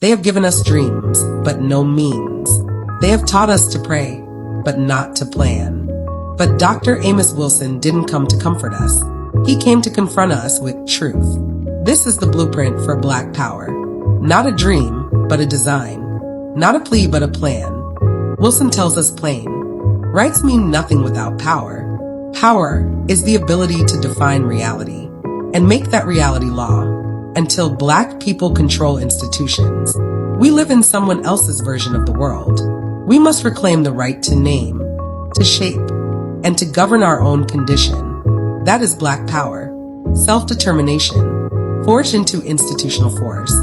They have given us dreams, but no means. They have taught us to pray, but not to plan. But Dr. Amos Wilson didn't come to comfort us. He came to confront us with truth. This is the blueprint for Black Power. Not a dream, but a design. Not a plea, but a plan. Wilson tells us plain. Rights mean nothing without power. Power is the ability to define reality and make that reality law. Until Black people control institutions, we live in someone else's version of the world. We must reclaim the right to name, to shape, and to govern our own condition. That is Black power, self-determination, forged into institutional force.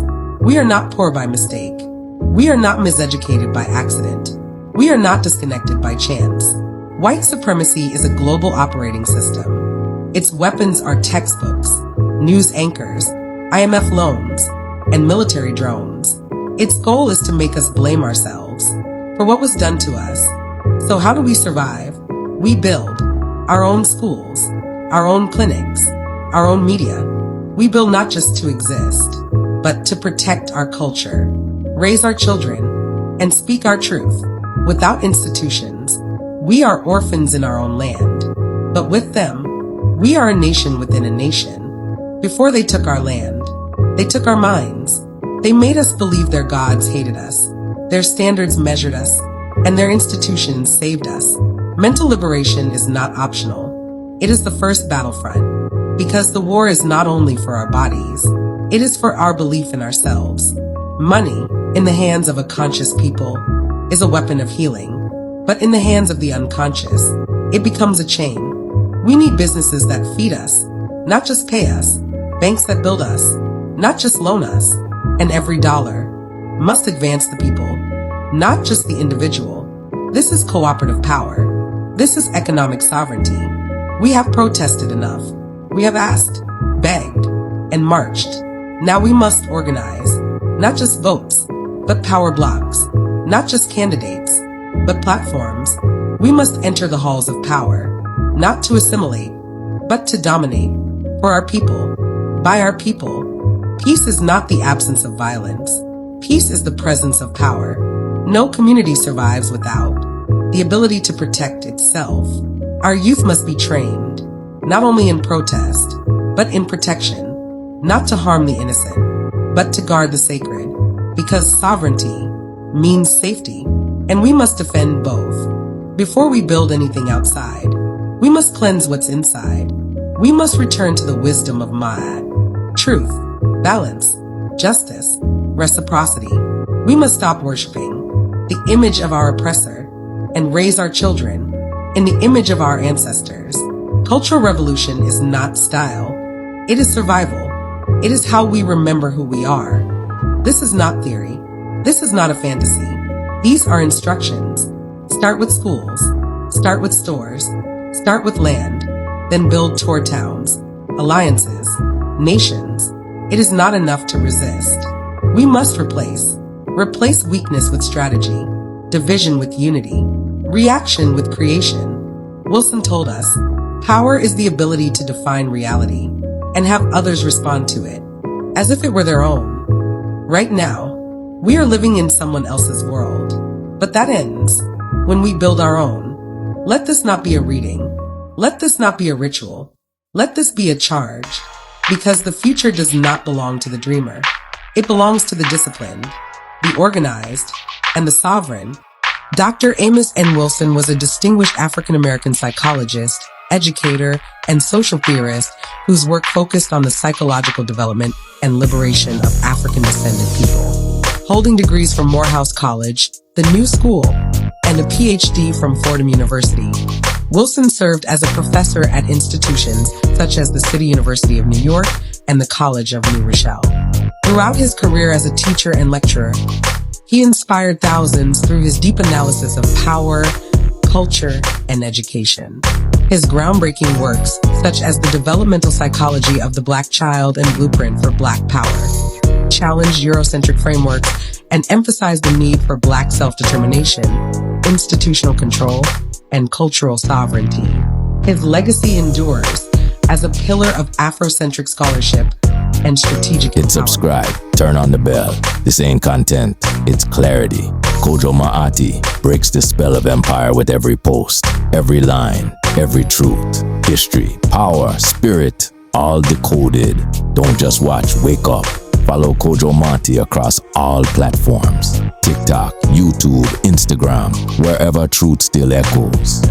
We are not poor by mistake. We are not miseducated by accident. We are not disconnected by chance. White supremacy is a global operating system. Its weapons are textbooks, news anchors, IMF loans, and military drones. Its goal is to make us blame ourselves for what was done to us. So how do we survive? We build our own schools, our own clinics, our own media. We build not just to exist, but to protect our culture, raise our children, and speak our truth. Without institutions, we are orphans in our own land. But with them, we are a nation within a nation. Before they took our land, they took our minds. They made us believe their gods hated us, their standards measured us, and their institutions saved us. Mental liberation is not optional. It is the first battlefront, because the war is not only for our bodies, it is for our belief in ourselves. Money, in the hands of a conscious people, is a weapon of healing, but in the hands of the unconscious, it becomes a chain. We need businesses that feed us, not just pay us, banks that build us, not just loan us, and every dollar must advance the people, not just the individual. This is cooperative power. This is economic sovereignty. We have protested enough. We have asked, begged, and marched. Now we must organize, not just votes, but power blocks, not just candidates, but platforms. We must enter the halls of power, not to assimilate, but to dominate. For our people, by our people. Peace is not the absence of violence. Peace is the presence of power. No community survives without the ability to protect itself. Our youth must be trained, not only in protest, but in protection, not to harm the innocent, but to guard the sacred, because sovereignty means safety, and we must defend both. Before we build anything outside, we must cleanse what's inside. We must return to the wisdom of Ma'at, truth, balance, justice, reciprocity. We must stop worshiping the image of our oppressor and raise our children in the image of our ancestors. Cultural revolution is not style. It is survival. It is how we remember who we are. This is not theory. This is not a fantasy. These are instructions. Start with schools. Start with stores. Start with land. Then build toward towns, alliances, nations. It is not enough to resist. We must replace weakness with strategy, division with unity, reaction with creation. Wilson told us, power is the ability to define reality and have others respond to it, as if it were their own. Right now, we are living in someone else's world, but that ends when we build our own. Let this not be a reading. Let this not be a ritual. Let this be a charge, because the future does not belong to the dreamer. It belongs to the disciplined, the organized, and the sovereign. Dr. Amos N. Wilson was a distinguished African-American psychologist, educator, and social theorist whose work focused on the psychological development and liberation of African-descended people. Holding degrees from Morehouse College, the New School, and a PhD from Fordham University, Wilson served as a professor at institutions such as the City University of New York and the College of New Rochelle. Throughout his career as a teacher and lecturer, he inspired thousands through his deep analysis of power, culture, and education. His groundbreaking works, such as The Developmental Psychology of the Black Child and Blueprint for Black Power, challenged Eurocentric frameworks and emphasized the need for Black self-determination, institutional control, and cultural sovereignty. His legacy endures as a pillar of Afrocentric scholarship, and strategic Hit empowerment. subscribe, turn on the bell. This ain't content, it's clarity. Kojo Ma'ati breaks the spell of empire with every post, every line, every truth. History, power, spirit, all decoded. Don't just watch, wake up. Follow Kojo Ma'ati across all platforms. TikTok, YouTube, Instagram, wherever truth still echoes.